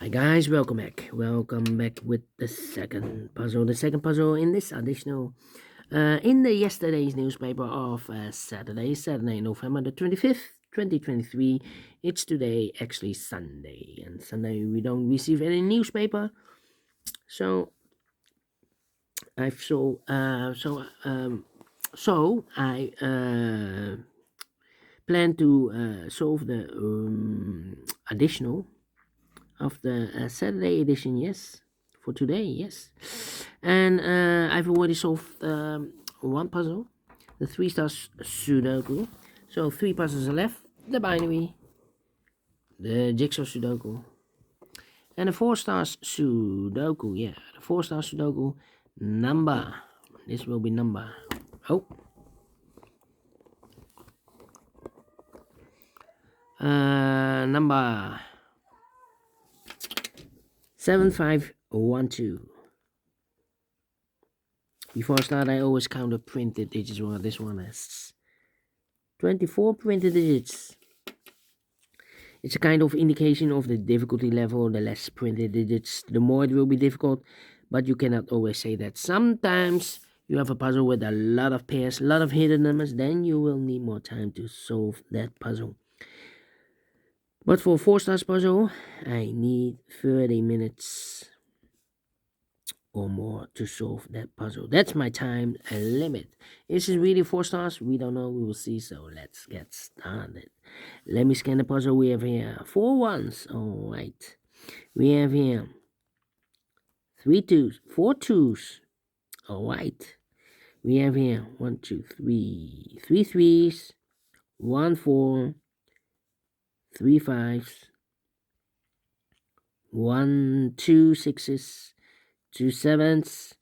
Hi guys, welcome back. Welcome back with the second puzzle. The second puzzle in this additional, in the yesterday's newspaper of Saturday, November the 25th, 2023. It's today actually Sunday, and Sunday we don't receive any newspaper. So I've so I plan to solve the additional of the Saturday edition, yes, for today, yes. And I've already solved one puzzle, the 3 stars Sudoku. So 3 puzzles are left: the binary, the jigsaw Sudoku, and the 4 stars Sudoku. Yeah, the 4 stars Sudoku number. This will be number. Oh. Number 7512. Before I start, I always count the printed digits. Well, this one has 24 printed digits. It's a kind of indication of the difficulty level. The less printed digits, the more it will be difficult. But you cannot always say that. Sometimes you have a puzzle with a lot of pairs, a lot of hidden numbers. Then you will need more time to solve that puzzle. But for a 4 stars puzzle, I need 30 minutes or more to solve that puzzle. That's my time limit. Is it really 4 stars? We don't know. We will see. So let's get started. Let me scan the puzzle. We have here 4 ones. All right. We have here 3 twos, 4 twos. All right. We have here 1, 2, 3, 3 threes, 1 4, 3 fives, 1 2 sixes, 2 sevens,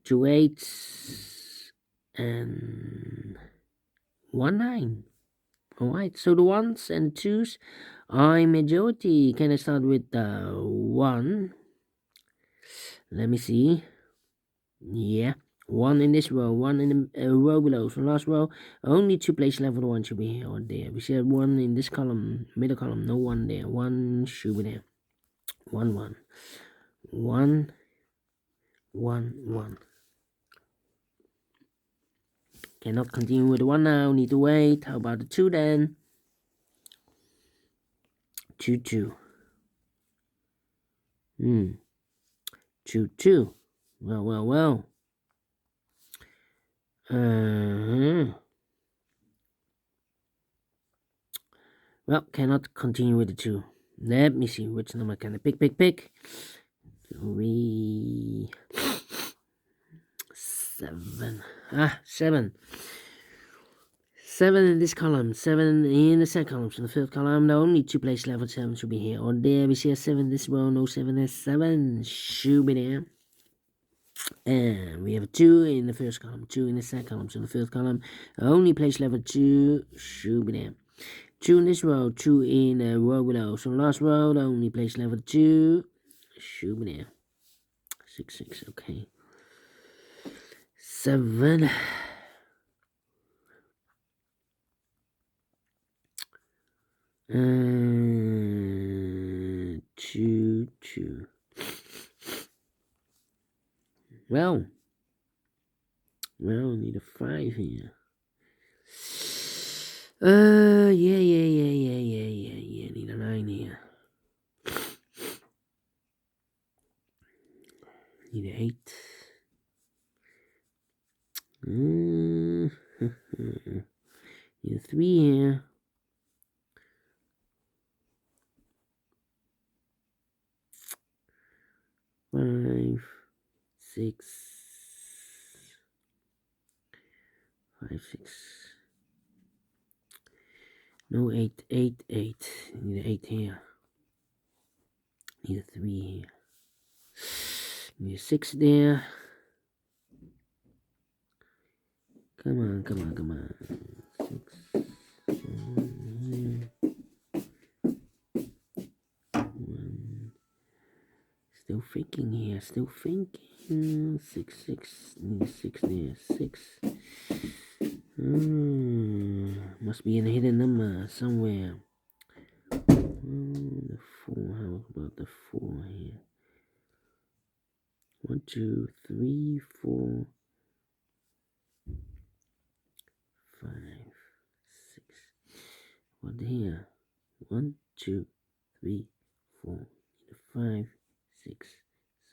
2 eights, and 1 9. Alright, so the ones and twos are a majority. Can I start with the 1? Let me see. Yeah, 1 in this row, 1 in the row below. So last row, only 2 place level 1 should be here or there. We said 1 in this column, middle column, no 1 there. 1 should be there. 1 1 1 1 1. Cannot continue with the 1 now. Need to wait. How about the 2 then? 2 2. 2 2. Well. Well, cannot continue with the 2. Let me see which number can I pick. 3 7. 7. 7 in this column, 7 in the second column. So the third column, the only 2 place level 7 should be here or there. We see a 7 this row, no 7 there. 7 should be there. And we have a 2 in the first column, 2 in the second column. So the third column, only place level 2 should be there. 2 in this row, 2 in the row below. So last row, the only place level 2 should be there. 6 6, okay. 7. 2 2. Well, need a 5 here. Yeah. Need a 9 here. Need an 8. Need a 3 here. 5 6. 5 6. No 8. 8 8. Need an 8 here. Need a 3 here. Need a 6 there. Come on. 6. 1. Still thinking here. 6 6. Need a 6 there. 6. Must be in a hidden number somewhere. The 4. How talk about the 4 here. 1, 2, 3, 4, 5, 6. What here? 1, 2, 3, 4. Need a 5, 6,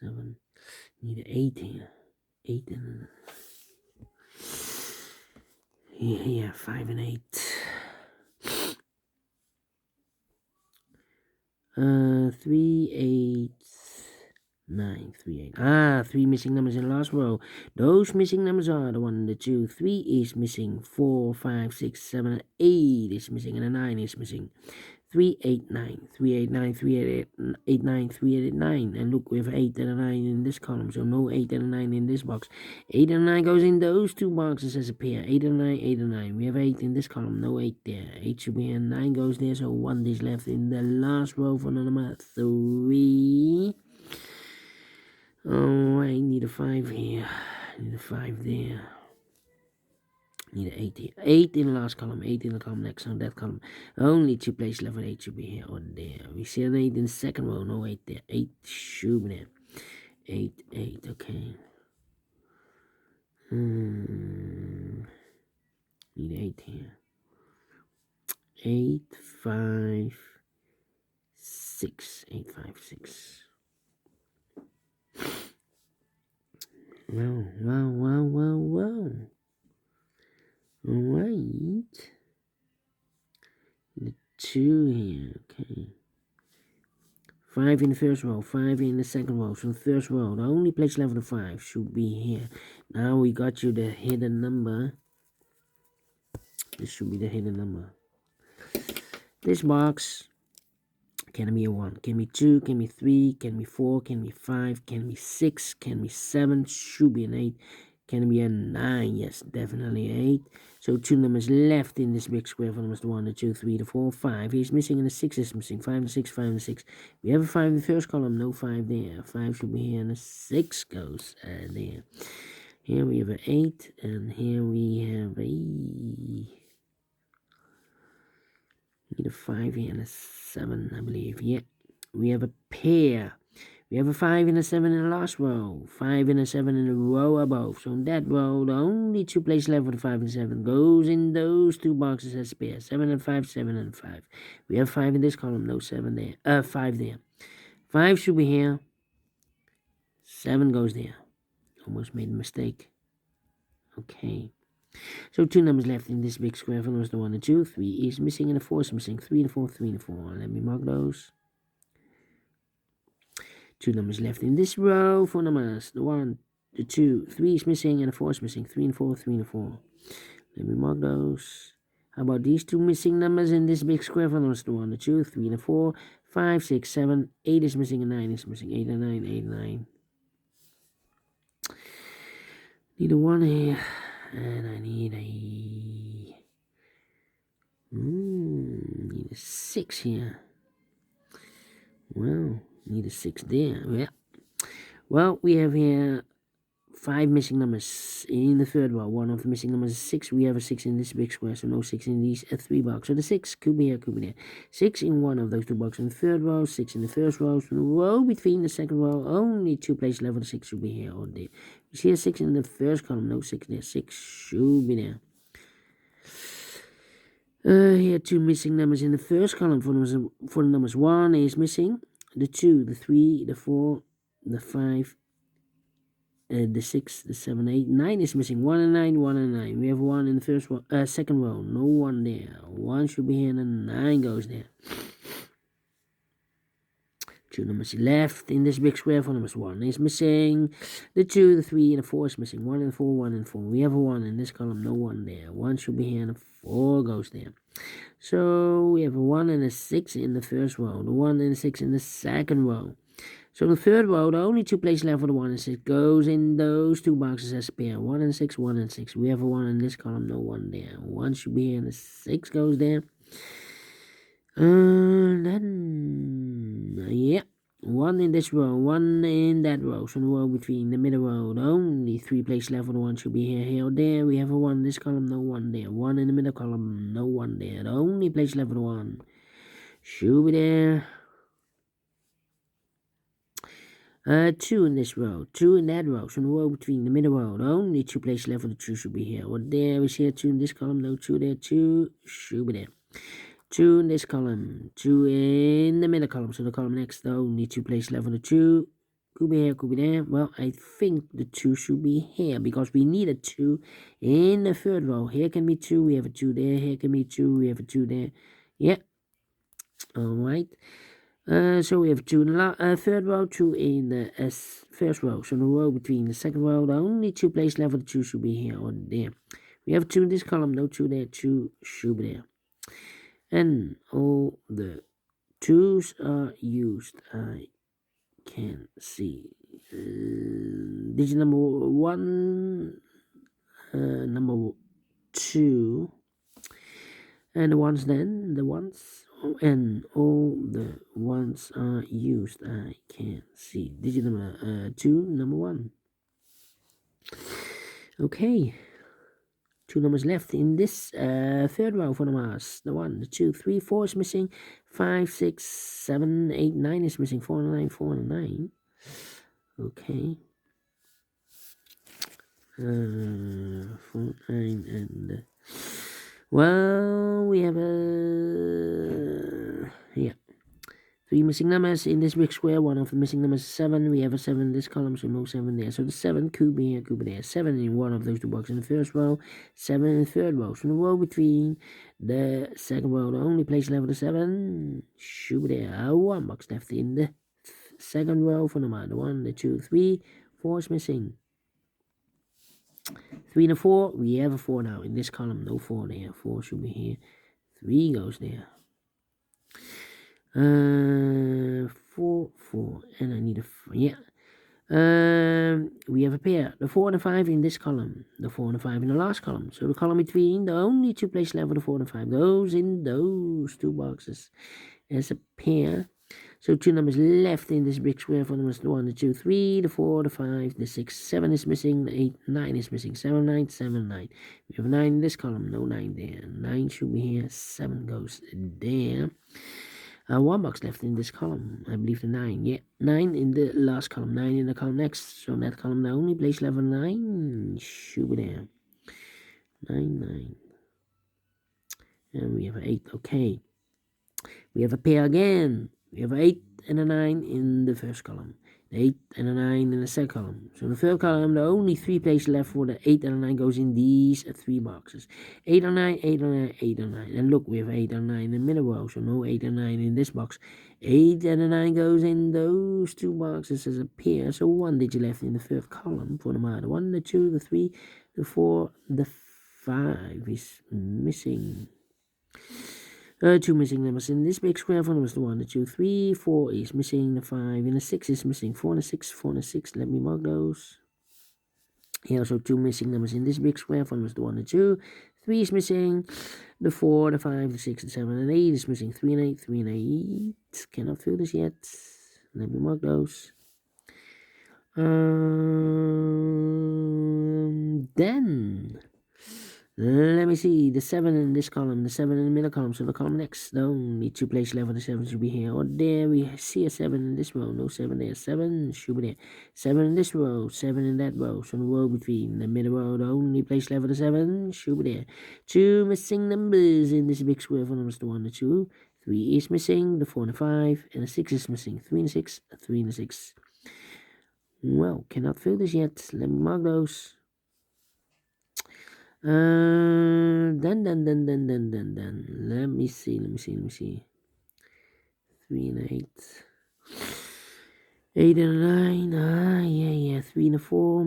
7. Need an 8 here. 8 and here, 5 and 8. 3, 8, 9, 3, 8. 3 missing numbers in the last row. Those missing numbers are the 1, the 2, 3 is missing, 4, 5, 6, 7, and 8 is missing, and a 9 is missing. 3, 8, 9, 3, 8, 9, 3, 8, 8, 9, 3, 8, 9. And look, we have 8 and a 9 in this column, so no 8 and a 9 in this box. 8 and 9 goes in those two boxes as a pair. 8 and 9, 8 and 9. We have 8 in this column, no 8 there. 8 should be here, 9 goes there, so 1 is left in the last row for number 3. Oh, I need a 5 here. Need a 5 there. Need an 8 here. 8 in the last column, 8 in the column next on that column. Only 2 places left, 8 should be here or there. We see an 8 in the second row, no 8 there. 8 should be there. 8, 8, okay. Need 8 here. 8, 5, 6. 8, 5, 6. Well. Alright. The 2 here, okay. 5 in the first row, 5 in the second row. So the first row, the only place left of 5 should be here. Now we got you the hidden number. This should be the hidden number. This box can be a 1, can be 2, can be 3, can be 4, can be 5, can be 6, can be 7, should be an 8, can be a 9, yes, definitely 8. So 2 numbers left in this big square for numbers 1, 2, 3, 4, 5. He's missing and the 6 is missing. 5 and 6, 5 and 6. We have a 5 in the first column, no 5 there. 5 should be here and a 6 goes there. Here we have an 8 and here we have a... Need a 5 here and a 7, I believe. Yeah, we have a pair. We have a 5 and a 7 in the last row. 5 and a 7 in the row above. So in that row, the only 2 places left for the 5 and 7 goes in those 2 boxes as a pair. 7 and 5, 7 and 5. We have 5 in this column, no 7 there. 5 there. 5 should be here. 7 goes there. Almost made a mistake. Okay. So 2 numbers left in this big square for numbers 1 and 2. 3 is missing and a 4 is missing. 3 and 4, 3 and 4. Let me mark those. 2 numbers left in this row for numbers 1, 2, 3 is missing and a 4 is missing. 3 and 4, 3 and 4. Let me mark those. How about these 2 missing numbers in this big square for numbers 1 and 2, 3 and 4, 5, 6, 7, 8 is missing and 9 is missing. 8 and 9, 8 and 9. Need a 1 here. And I need a 6 here. Well, need a 6 there. Yeah. Well, we have here 5 missing numbers in the third row. One of the missing numbers is 6. We have a 6 in this big square, so no 6 in these 3 boxes. So the 6 could be here, could be there. 6 in one of those 2 boxes in the third row, 6 in the first row. So the row between the second row, only 2 places left for the 6 should be here or there. You see a 6 in the first column, no 6 there. 6 should be there. Here 2 missing numbers in the first column for the numbers 1 is missing. The 2, the 3, the 4, the 5, the 6, the 7, 8, 9 is missing. 1 and 9, 1 and 9. We have 1 in the first row, second row. No 1 there. 1 should be here and a 9 goes there. 2 numbers left in this big square for numbers 1 is missing. The 2, the 3, and the 4 is missing. 1 and 4, 1 and 4. We have a 1 in this column, no 1 there. 1 should be here and a 4 goes there. So we have a 1 and a 6 in the first row. The 1 and a 6 in the second row. So the third row, the only 2 places left for the 1 and 6 goes in those 2 boxes as a pair. 1 and 6, 1 and 6. We have a 1 in this column, no 1 there. 1 should be here and a 6 goes there. Yeah. 1 in this row, 1 in that row. So the row between the middle row, the only 3 places left for the 1 should be here or there. We have a 1 in this column, no 1 there. 1 in the middle column, no 1 there. The only place left for the 1 should be there 2 in this row, 2 in that row. So in the row between the middle row, only 2 places left for the 2 should be here. What there is here, 2 in this column, no 2 there, 2 should be there. 2 in this column, 2 in the middle column. So the column next, only 2 places left for the 2. Could be here, could be there. Well, I think the 2 should be here because we need a 2 in the third row. Here can be 2, we have a 2 there. Here can be 2, we have a 2 there. Yeah. Alright. So we have 2 in the third row, 2 in the first row. So the row between the second row, the only 2 places left for the 2 should be here or there. We have 2 in this column, no 2 there, 2 should be there. And all the 2's are used. I can see. Digit number 1, number 2, and the ones then, the ones, and all the ones are used. I can see. Digit number 2, number 1. Okay. 2 numbers left in this third row for the mass. The 1, the 2, 3, 4 is missing. 5, 6, 7, 8, 9 is missing. 4 and 9, 4 and 9. Okay. 4, 9, and well, we have yeah, 3 missing numbers in this big square. One of the missing numbers is 7. We have a 7 in this column, so no 7 there. So the 7 could be here, could be there. 7 in one of those 2 boxes in the first row, 7 in the third row. So the row between the second row, the only place left for the 7 should be there. 1 box left in the second row for the 1, the 2, 3, 4 is missing. 3 and a 4, we have a 4 now in this column. No 4 there. 4 should be here. 3 goes there. 4, 4, and I need a, yeah. We have a pair. The 4 and the 5 in this column. The 4 and the 5 in the last column. So the column between, the only 2 places left for the 4 and the 5 goes in those 2 boxes as a pair. So 2 numbers left in this big square for numbers 1, the 2, 3, the 4, the 5, the 6, 7 is missing, the 8, 9 is missing, 7, 9, 7, 9. We have 9 in this column, no 9 there. 9 should be here, 7 goes there. 1 box left in this column, I believe the 9, yeah. 9 in the last column, 9 in the column next. So in that column, the only place left for 9 should be there. 9, 9. And we have an 8, okay. We have a pair again. We have an 8 and a 9 in the first column. The 8 and a 9 in the second column. So in the third column, the only 3 places left for the 8 and a 9 goes in these 3 boxes. 8 and 9, 8 and 9, 8 and 9. And look, we have 8 and 9 in the middle row. So no 8 and 9 in this box. 8 and a 9 goes in those 2 boxes as a pair. So 1 digit left in the third column for the matter. 1, the 2, the 3, the 4, the 5 is missing. 2 missing numbers in this big square for numbers 1, the 2, 3, 4 is missing, the 5, and the 6 is missing. 4 and a 6, 4 and a 6, let me mark those. Here also 2 missing numbers in this big square for numbers 1, the 2, 3 is missing, the 4, the 5, the 6, the 7, and 8 is missing. 3 and 8, 3 and 8, cannot fill this yet. Let me mark those. Then let me see, the 7 in this column, the 7 in the middle column, so the column next, the only 2 places left for the 7 should be here. Or there we see a 7 in this row, no 7 there, 7 should be there. 7 in this row, 7 in that row, so the row between the middle row, the only place left for the 7 should be there. 2 missing numbers in this big square for numbers 1 and 2. 3 is missing, the 4 and the 5, and the 6 is missing. 3 and 6, 3 and 6. Well, cannot fill this yet, let me mark those. Then, let me see. 3 and 8. 8 and 9, yeah, 3 and 4,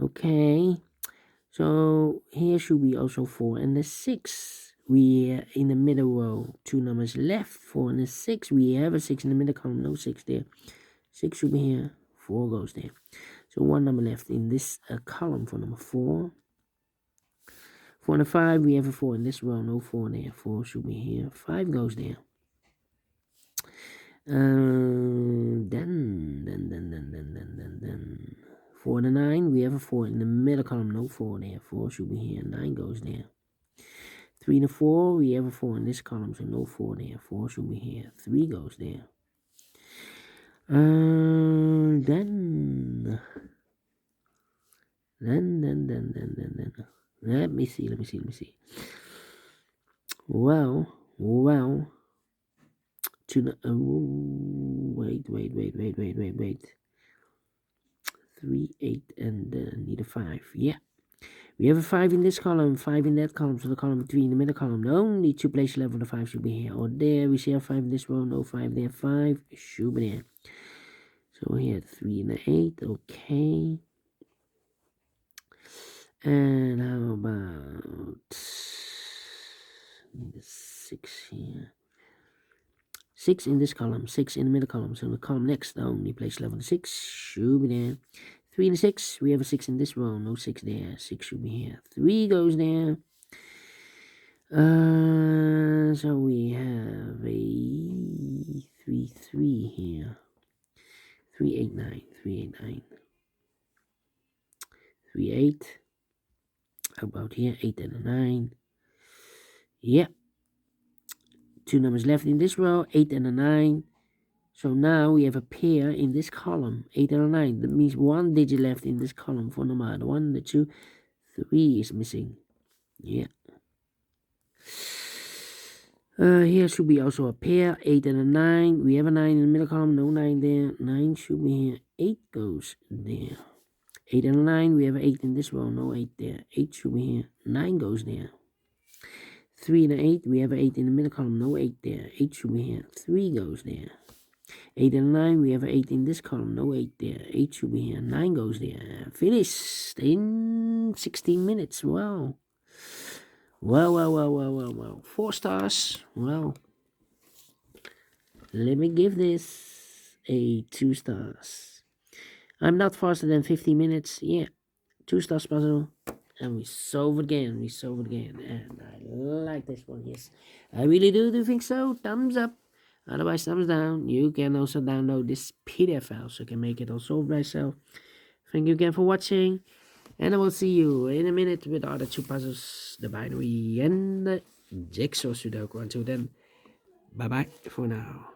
Okay, so here should be also 4 and the 6. We in the middle row, 2 numbers left, 4 and the 6. We have a 6 in the middle column, no 6 there. 6 should be here, 4 goes there. So 1 number left in this column for number 4. 4 and a 5, we have a 4 in this row, no 4 there. 4 should be here, 5 goes there. Then 4 and a 9, we have a 4 in the middle column, no 4 there. 4 should be here, 9 goes there. 3 and a 4, we have a 4 in this column, so no 4 there. 4 should be here, 3 goes there. Then let me see. Well, wait. 3, 8, and need a 5. Yeah. We have a 5 in this column, 5 in that column, so the column 3 in the middle column. The only two places left for the 5 should be here or there. We see a 5 in this row, no 5 there, 5 should be there. So here, 3 and 8, okay. And how about 6 here? 6 in this column, 6 in the middle column. So the column next, the only place left for the 6 should be there. 3 and 6, we have a 6 in this row, no 6 there. 6 should be here. 3 goes there. So we have a 3 here. 3, 8, 9. 3, 8. How about here? 8 and a 9. Yeah. 2 numbers left in this row, 8 and a 9. So now we have a pair in this column, 8 and a 9. That means 1 digit left in this column for number 1, the 2, 3 is missing. Yeah. Here should be also a pair, 8 and a 9. We have a 9 in the middle column, no 9 there. 9 should be here. 8 goes there. 8 and a 9, we have 8 in this row, no 8 there. 8 should be here. 9 goes there. 3 and an 8, we have an 8 in the middle column, no 8 there. 8 should be here. 3 goes there. 8 and a 9, we have an 8 in this column, no 8 there. 8 should be here. 9 goes there. Finished in 16 minutes. Wow. Well. 4 stars. Well, let me give this a 2 stars. I'm not faster than 50 minutes. Yeah, 2 stars puzzle. And we solve it again. And I like this one, yes. I really do think so. Thumbs up. Otherwise, thumbs down. You can also download this PDF file so you can make it all solved by yourself. Thank you again for watching. And I will see you in a minute with the other 2 puzzles, the binary and the jigsaw Sudoku. Until then, bye-bye for now.